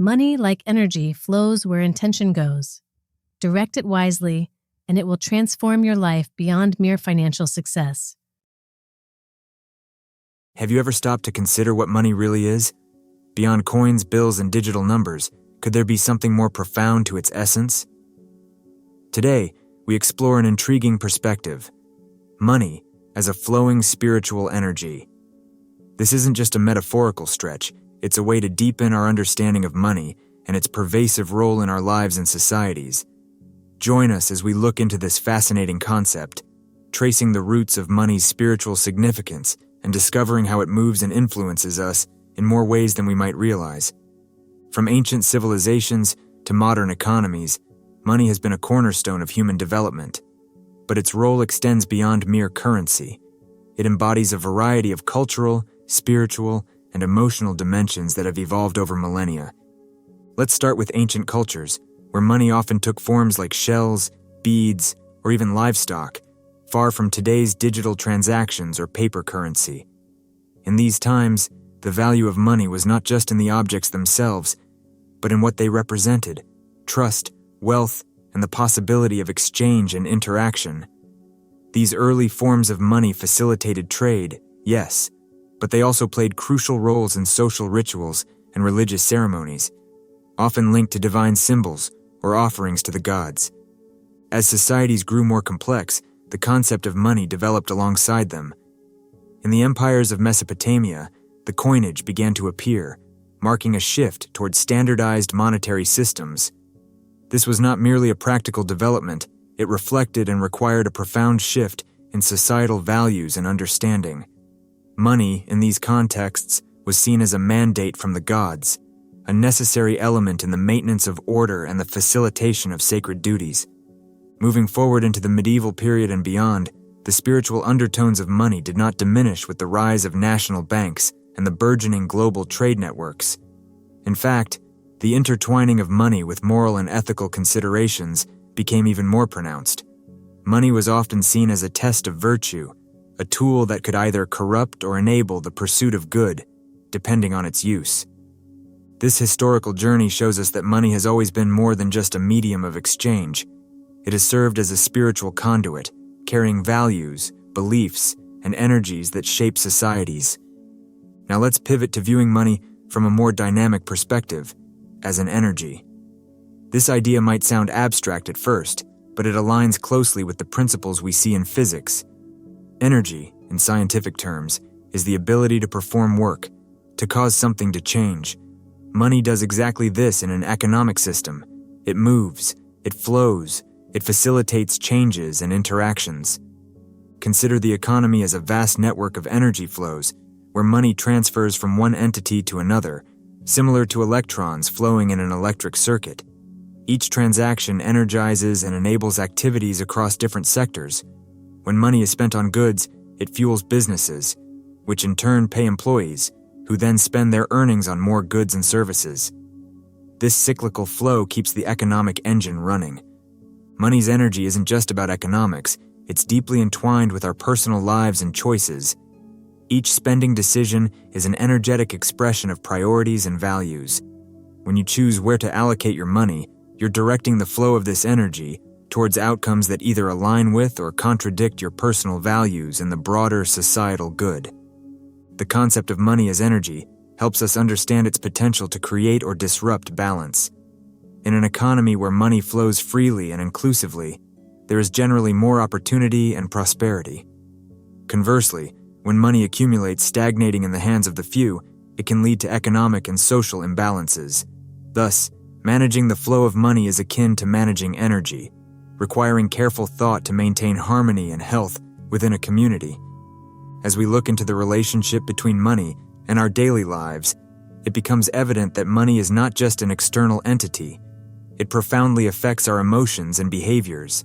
Money, like energy, flows where intention goes. Direct it wisely, and it will transform your life beyond mere financial success. Have you ever stopped to consider what money really is? Beyond coins, bills, and digital numbers, could there be something more profound to its essence? Today, we explore an intriguing perspective: money as a flowing spiritual energy. This isn't just a metaphorical stretch, it's a way to deepen our understanding of money and its pervasive role in our lives and societies. Join us as we look into this fascinating concept, tracing the roots of money's spiritual significance and discovering how it moves and influences us in more ways than we might realize. From ancient civilizations to modern economies, money has been a cornerstone of human development. But its role extends beyond mere currency. It embodies a variety of cultural, spiritual, and emotional dimensions that have evolved over millennia. Let's start with ancient cultures, where money often took forms like shells, beads, or even livestock, far from today's digital transactions or paper currency. In these times, the value of money was not just in the objects themselves, but in what they represented: trust, wealth, and the possibility of exchange and interaction. These early forms of money facilitated trade, yes, but they also played crucial roles in social rituals and religious ceremonies, often linked to divine symbols or offerings to the gods. As societies grew more complex, the concept of money developed alongside them. In the empires of Mesopotamia, the coinage began to appear, marking a shift towards standardized monetary systems. This was not merely a practical development, it reflected and required a profound shift in societal values and understanding. Money, in these contexts, was seen as a mandate from the gods, a necessary element in the maintenance of order and the facilitation of sacred duties. Moving forward into the medieval period and beyond, the spiritual undertones of money did not diminish with the rise of national banks and the burgeoning global trade networks. In fact, the intertwining of money with moral and ethical considerations became even more pronounced. Money was often seen as a test of virtue, a tool that could either corrupt or enable the pursuit of good, depending on its use. This historical journey shows us that money has always been more than just a medium of exchange. It has served as a spiritual conduit, carrying values, beliefs, and energies that shape societies. Now let's pivot to viewing money from a more dynamic perspective, as an energy. This idea might sound abstract at first, but it aligns closely with the principles we see in physics. Energy, in scientific terms, is the ability to perform work, to cause something to change. Money does exactly this in an economic system. It moves, it flows, it facilitates changes and interactions. Consider the economy as a vast network of energy flows, where money transfers from one entity to another, similar to electrons flowing in an electric circuit. Each transaction energizes and enables activities across different sectors. When money is spent on goods, it fuels businesses, which in turn pay employees, who then spend their earnings on more goods and services. This cyclical flow keeps the economic engine running. Money's energy isn't just about economics, it's deeply entwined with our personal lives and choices. Each spending decision is an energetic expression of priorities and values. When you choose where to allocate your money, you're directing the flow of this energy towards outcomes that either align with or contradict your personal values and the broader societal good. The concept of money as energy helps us understand its potential to create or disrupt balance. In an economy where money flows freely and inclusively, there is generally more opportunity and prosperity. Conversely, when money accumulates stagnating in the hands of the few, it can lead to economic and social imbalances. Thus, managing the flow of money is akin to managing energy, requiring careful thought to maintain harmony and health within a community. As we look into the relationship between money and our daily lives, it becomes evident that money is not just an external entity. It profoundly affects our emotions and behaviors.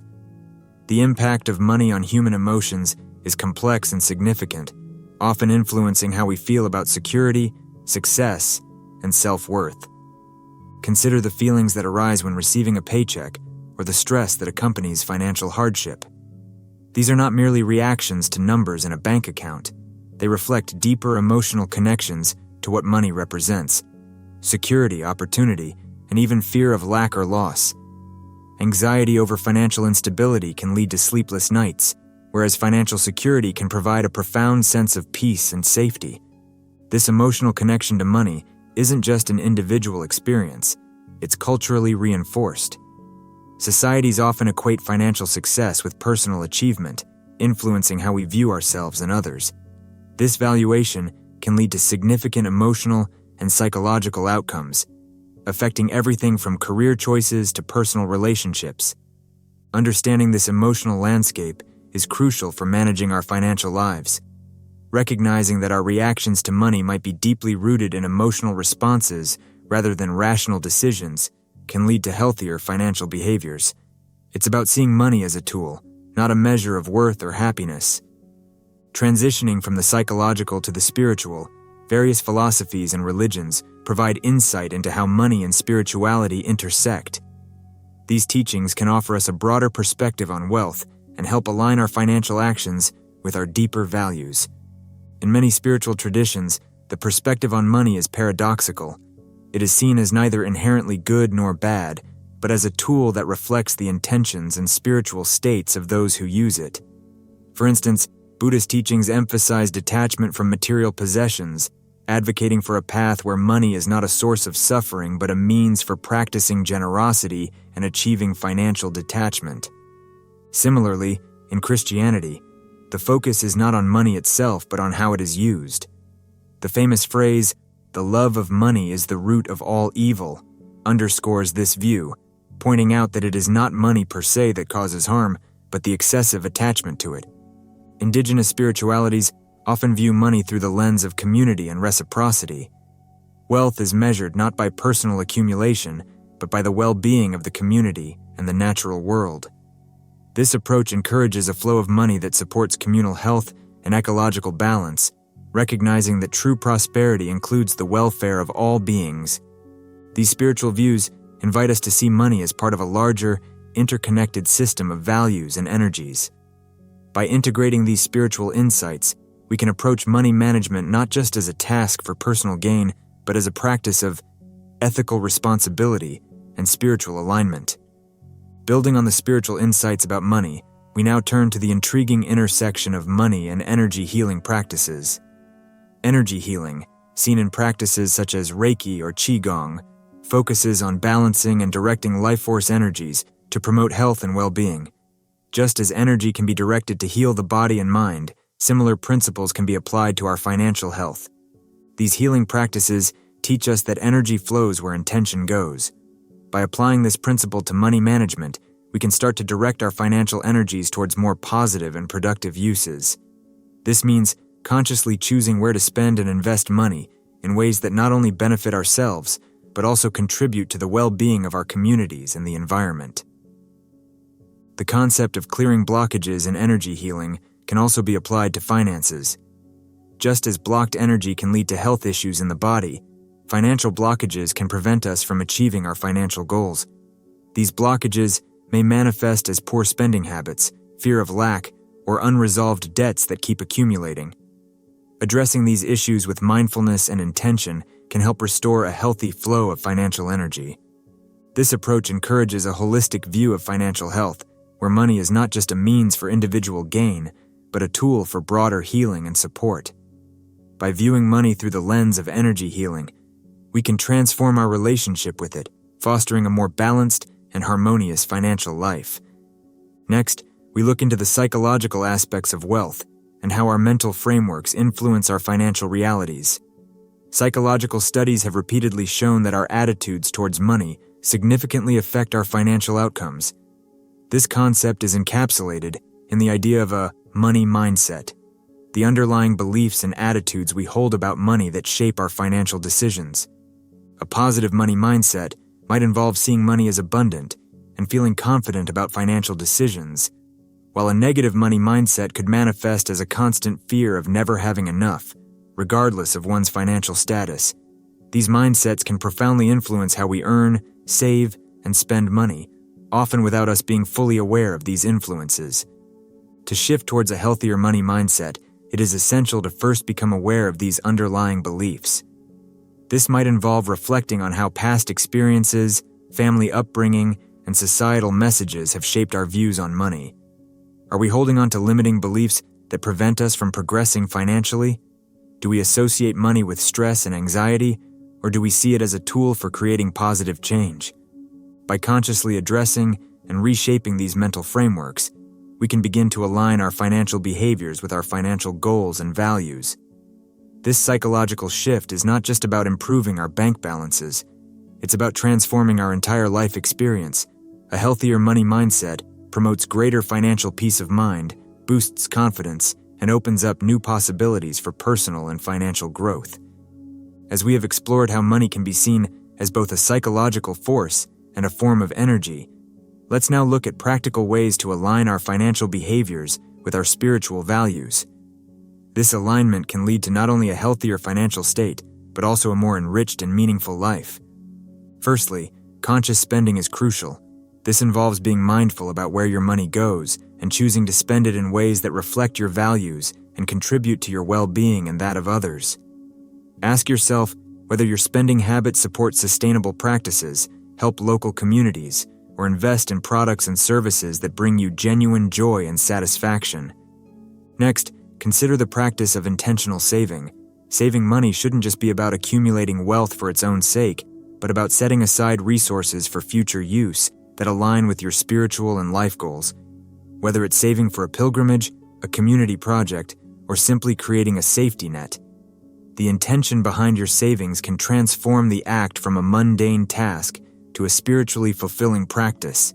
The impact of money on human emotions is complex and significant, often influencing how we feel about security, success, and self-worth. Consider the feelings that arise when receiving a paycheck or the stress that accompanies financial hardship. These are not merely reactions to numbers in a bank account. They reflect deeper emotional connections to what money represents. security, opportunity, and even fear of lack or loss. Anxiety over financial instability can lead to sleepless nights, whereas financial security can provide a profound sense of peace and safety. This emotional connection to money isn't just an individual experience, it's culturally reinforced. Societies often equate financial success with personal achievement, influencing how we view ourselves and others. This valuation can lead to significant emotional and psychological outcomes, affecting everything from career choices to personal relationships. Understanding this emotional landscape is crucial for managing our financial lives. Recognizing that our reactions to money might be deeply rooted in emotional responses rather than rational decisions can lead to healthier financial behaviors. It's about seeing money as a tool, not a measure of worth or happiness. Transitioning from the psychological to the spiritual, various philosophies and religions provide insight into how money and spirituality intersect. These teachings can offer us a broader perspective on wealth and help align our financial actions with our deeper values. In many spiritual traditions, the perspective on money is paradoxical. It is seen as neither inherently good nor bad, but as a tool that reflects the intentions and spiritual states of those who use it. For instance, Buddhist teachings emphasize detachment from material possessions, advocating for a path where money is not a source of suffering but a means for practicing generosity and achieving financial detachment. Similarly, in Christianity, the focus is not on money itself but on how it is used. The famous phrase, "The love of money is the root of all evil," underscores this view, pointing out that it is not money per se that causes harm, but the excessive attachment to it. Indigenous spiritualities often view money through the lens of community and reciprocity. Wealth is measured not by personal accumulation, but by the well-being of the community and the natural world. This approach encourages a flow of money that supports communal health and ecological balance, recognizing that true prosperity includes the welfare of all beings. These spiritual views invite us to see money as part of a larger, interconnected system of values and energies. By integrating these spiritual insights, we can approach money management not just as a task for personal gain, but as a practice of ethical responsibility and spiritual alignment. Building on the spiritual insights about money, we now turn to the intriguing intersection of money and energy healing practices. Energy healing, seen in practices such as Reiki or Qigong, focuses on balancing and directing life force energies to promote health and well-being. Just as energy can be directed to heal the body and mind, similar principles can be applied to our financial health. These healing practices teach us that energy flows where intention goes. By applying this principle to money management, we can start to direct our financial energies towards more positive and productive uses. This means consciously choosing where to spend and invest money in ways that not only benefit ourselves, but also contribute to the well-being of our communities and the environment. The concept of clearing blockages in energy healing can also be applied to finances. Just as blocked energy can lead to health issues in the body, financial blockages can prevent us from achieving our financial goals. These blockages may manifest as poor spending habits, fear of lack, or unresolved debts that keep accumulating. Addressing these issues with mindfulness and intention can help restore a healthy flow of financial energy. This approach encourages a holistic view of financial health, where money is not just a means for individual gain, but a tool for broader healing and support. By viewing money through the lens of energy healing, we can transform our relationship with it, fostering a more balanced and harmonious financial life. Next, we look into the psychological aspects of wealth and how our mental frameworks influence our financial realities. Psychological studies have repeatedly shown that our attitudes towards money significantly affect our financial outcomes. This concept is encapsulated in the idea of a money mindset, the underlying beliefs and attitudes we hold about money that shape our financial decisions. A positive money mindset might involve seeing money as abundant and feeling confident about financial decisions, while a negative money mindset could manifest as a constant fear of never having enough, regardless of one's financial status. These mindsets can profoundly influence how we earn, save, and spend money, often without us being fully aware of these influences. To shift towards a healthier money mindset, it is essential to first become aware of these underlying beliefs. This might involve reflecting on how past experiences, family upbringing, and societal messages have shaped our views on money. Are we holding on to limiting beliefs that prevent us from progressing financially? Do we associate money with stress and anxiety, or do we see it as a tool for creating positive change? By consciously addressing and reshaping these mental frameworks, we can begin to align our financial behaviors with our financial goals and values. This psychological shift is not just about improving our bank balances, it's about transforming our entire life experience. A healthier money mindset promotes greater financial peace of mind, boosts confidence, and opens up new possibilities for personal and financial growth. As we have explored how money can be seen as both a psychological force and a form of energy, let's now look at practical ways to align our financial behaviors with our spiritual values. This alignment can lead to not only a healthier financial state, but also a more enriched and meaningful life. Firstly, conscious spending is crucial. This involves being mindful about where your money goes and choosing to spend it in ways that reflect your values and contribute to your well-being and that of others. Ask yourself whether your spending habits support sustainable practices, help local communities, or invest in products and services that bring you genuine joy and satisfaction. Next, consider the practice of intentional saving. Saving money shouldn't just be about accumulating wealth for its own sake, but about setting aside resources for future use that align with your spiritual and life goals. Whether it's saving for a pilgrimage, a community project, or simply creating a safety net, the intention behind your savings can transform the act from a mundane task to a spiritually fulfilling practice.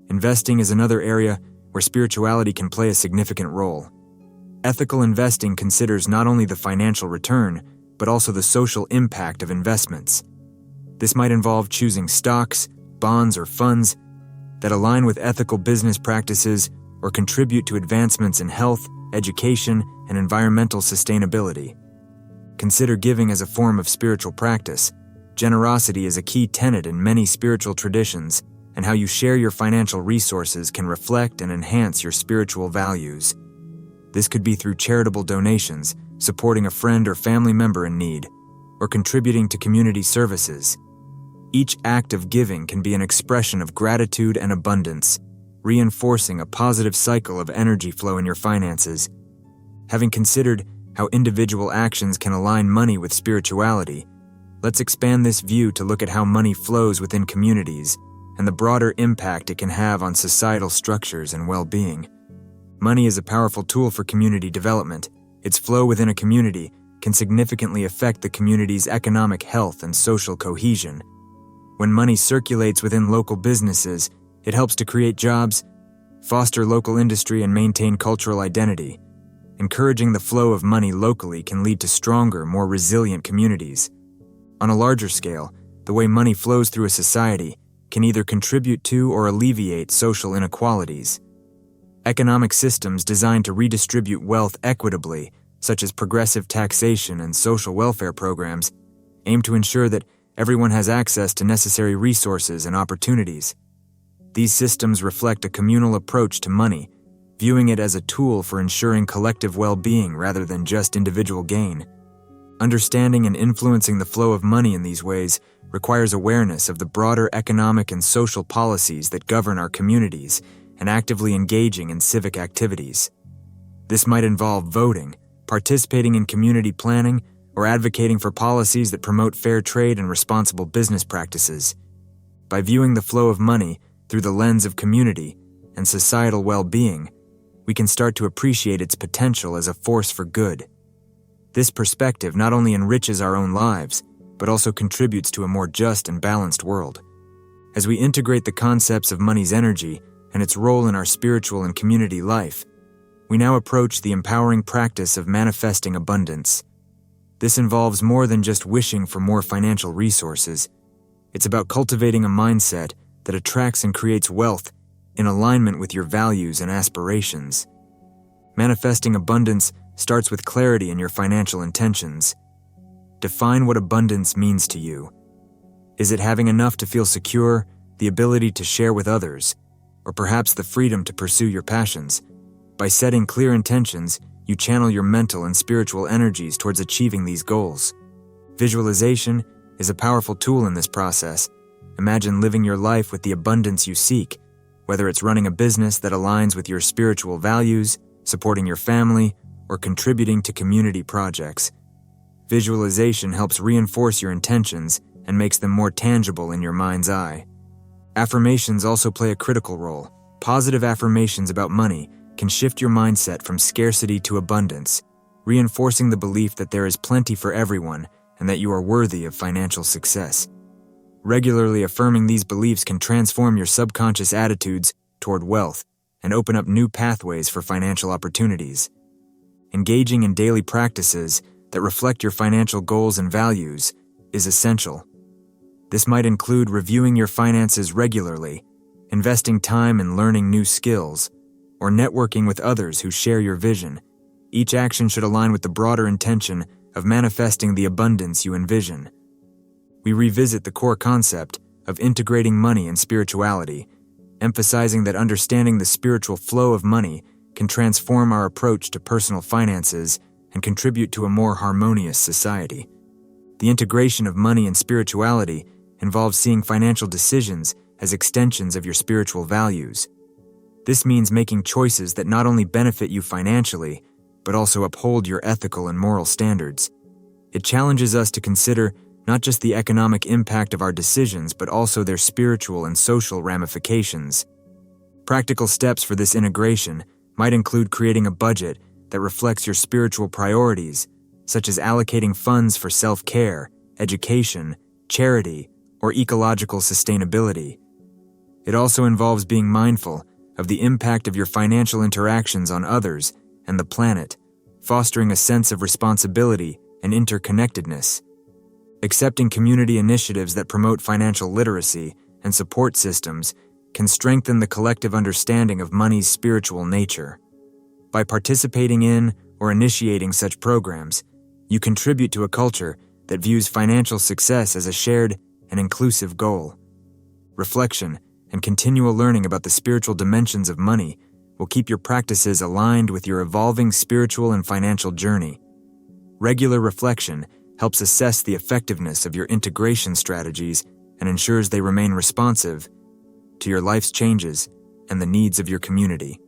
Investing is another area where spirituality can play a significant role. Ethical investing considers not only the financial return, but also the social impact of investments. This might involve choosing stocks, bonds, or funds that align with ethical business practices or contribute to advancements in health, education, and environmental sustainability. Consider giving as a form of spiritual practice. Generosity is a key tenet in many spiritual traditions, and how you share your financial resources can reflect and enhance your spiritual values. This could be through charitable donations, supporting a friend or family member in need, or contributing to community services. Each act of giving can be an expression of gratitude and abundance, reinforcing a positive cycle of energy flow in your finances. Having considered how individual actions can align money with spirituality, let's expand this view to look at how money flows within communities and the broader impact it can have on societal structures and well-being. Money is a powerful tool for community development. Its flow within a community can significantly affect the community's economic health and social cohesion. When money circulates within local businesses, it helps to create jobs, foster local industry, and maintain cultural identity. Encouraging the flow of money locally can lead to stronger, more resilient communities. On a larger scale, the way money flows through a society can either contribute to or alleviate social inequalities. Economic systems designed to redistribute wealth equitably, such as progressive taxation and social welfare programs, aim to ensure that everyone has access to necessary resources and opportunities. These systems reflect a communal approach to money, viewing it as a tool for ensuring collective well-being rather than just individual gain. Understanding and influencing the flow of money in these ways requires awareness of the broader economic and social policies that govern our communities and actively engaging in civic activities. This might involve voting, participating in community planning, or advocating for policies that promote fair trade and responsible business practices. By viewing the flow of money through the lens of community and societal well-being, we can start to appreciate its potential as a force for good. This perspective not only enriches our own lives, but also contributes to a more just and balanced world. As we integrate the concepts of money's energy and its role in our spiritual and community life, we now approach the empowering practice of manifesting abundance. This involves more than just wishing for more financial resources. It's about cultivating a mindset that attracts and creates wealth in alignment with your values and aspirations. Manifesting abundance starts with clarity in your financial intentions. Define what abundance means to you. Is it having enough to feel secure, the ability to share with others, or perhaps the freedom to pursue your passions? By setting clear intentions, you channel your mental and spiritual energies towards achieving these goals. Visualization is a powerful tool in this process. Imagine living your life with the abundance you seek, whether it's running a business that aligns with your spiritual values, supporting your family, or contributing to community projects. Visualization helps reinforce your intentions and makes them more tangible in your mind's eye. Affirmations also play a critical role. Positive affirmations about money can shift your mindset from scarcity to abundance, reinforcing the belief that there is plenty for everyone and that you are worthy of financial success. Regularly affirming these beliefs can transform your subconscious attitudes toward wealth and open up new pathways for financial opportunities. Engaging in daily practices that reflect your financial goals and values is essential. This might include reviewing your finances regularly, investing time in learning new skills, or networking with others who share your vision. Each action should align with the broader intention of manifesting the abundance you envision. We revisit the core concept of integrating money and spirituality, emphasizing that understanding the spiritual flow of money can transform our approach to personal finances and contribute to a more harmonious society. The integration of money and spirituality involves seeing financial decisions as extensions of your spiritual values. This means making choices that not only benefit you financially, but also uphold your ethical and moral standards. It challenges us to consider not just the economic impact of our decisions, but also their spiritual and social ramifications. Practical steps for this integration might include creating a budget that reflects your spiritual priorities, such as allocating funds for self-care, education, charity, or ecological sustainability. It also involves being mindful of the impact of your financial interactions on others and the planet, fostering a sense of responsibility and interconnectedness. Accepting community initiatives that promote financial literacy and support systems can strengthen the collective understanding of money's spiritual nature. By participating in or initiating such programs, you contribute to a culture that views financial success as a shared and inclusive goal. Reflection and continual learning about the spiritual dimensions of money will keep your practices aligned with your evolving spiritual and financial journey. Regular reflection helps assess the effectiveness of your integration strategies and ensures they remain responsive to your life's changes and the needs of your community.